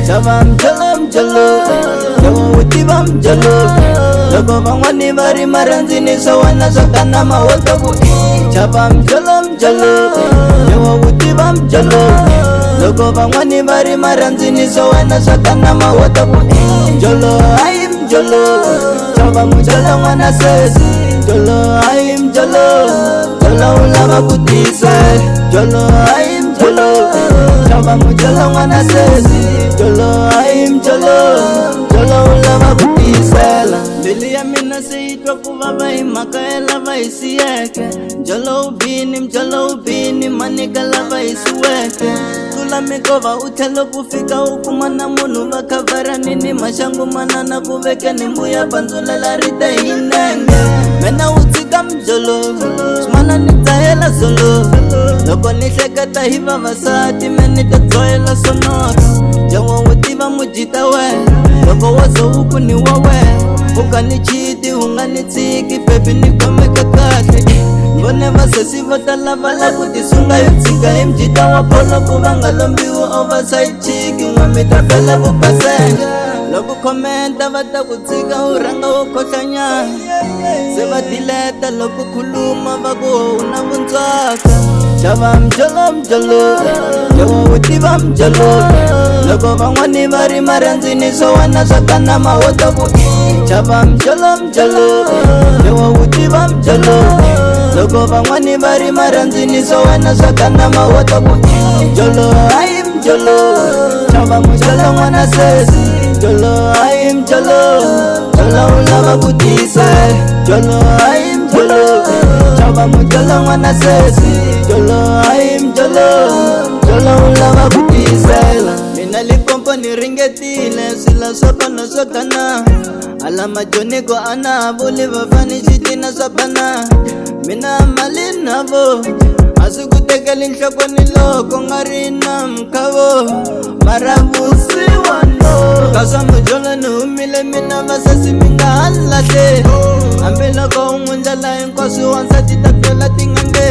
Chava mjolo Yawa utiva mjolo Loko van'wani vari marandzini swa wena swa kana mawota ku Chava mjolo Yawa utiva mjolo Loko van'wani vari marandzini swa wena swa kana mawota ku Mjolo ai mjolo Chava mjolo n'wana sesi Mjolo ai mjolo Mjolo ulava ku tisa Mjolo ai mjolo Chava mjolo n'wana sesi Mjolo ai mjolo Mjolo ulava ku tisela Mbilu ya mina se yitwa ku vava hi mhaka ya lava hi siyeke Mjolo ubini manika lava hi siweke Tlula mikova u tlhelo ku fika u kuma na munhu va khavharanini maxangu manana ku veke nimbu ya bandzulela rita hi nenge Mena u tshika mjolo swimana ni dzahela zolo Loko ni hleketa hi vavasati me ni ta dzohela sonoro Jawa u tiva mujita we Loko wa zo u ku ni wa we U ka ni chiti u nga ni tshiki baby ni khomeka kahle Vone vasesi vo tala va la ku tisunga yo tshika hi mjita wa polo ku va nga lombiwi overside chick N'wami ta fela vupasenge Loko komenta va ta ku tshika u rhanga u khohlanyana Se va dileta loko khuluma va ku u na vundzaka Chava mjolo Yawa u tiva mjolo Loko van'wani vari marandzini swa wena swa kana mawota ku Chava mjolo Yawa u tiva mjolo Loko van'wani vari marandzini swa wena swa kana mawota ku Mjolo ai mjolo Chava mjolo n'wana sesi Mjolo ai mjolo Mjolo ulava ku tisa Mjolo ai mjolo Chava mjolo n'wana sesi Mjolo ai mjolo Mjolo ulava ku tisela Mina Limpopo ni ringetile swila swa kona swa kana Ala majoni ko ana vuli vafani xitina swa bana Mina mali navo Asi ku tekeli nhlokweni loko nga ri na mkhavo Mara vusiwa no Ka swa mujolo ni humile mina vasesi mi nga ha lahle Hambi loko u n'wi ndlela hinkwaswo wansati ta tela tin'ange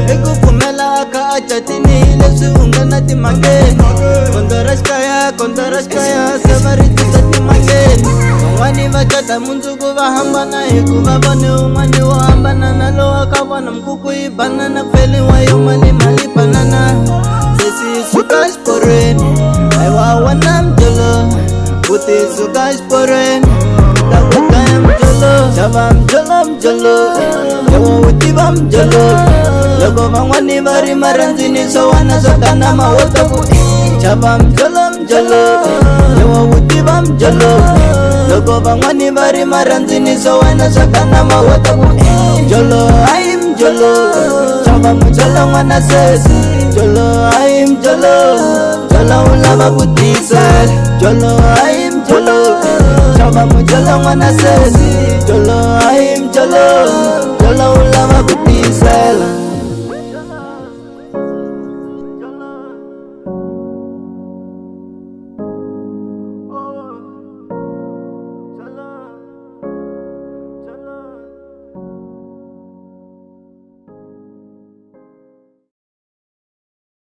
I ku pfumela a kha a catini hi leswi u nga na timhakeni Kondo ra xikaya se va ri tisa timhakeni Van'wani va cata mundzuku va hambana hikuva vone un'wani wo hambana na lowa ka vona mkuku yi banana Pfeli wa yo mali banana Sesi suka xiporweni Aiwa wana mjolo Buti suka xiporweni Ta ku dlaya mjolo Chava mjolo Yawa u tiva mjolo Loko van'wani vari marandzini swa wena swa kana mawota ku Chava mjolo Yawa u tiva mjolo Loko van'wani vari marandzini swa wena swa kana mawota ku Mjolo ai mjolo Chava mjolo n'wana sesi Mjolo ai mjolo Mjolo ulava ku tisa Mjolo ai mjolo Chava mjolo n'wana sesi Mjolo ai mjolo Mjolo ulava ku tisela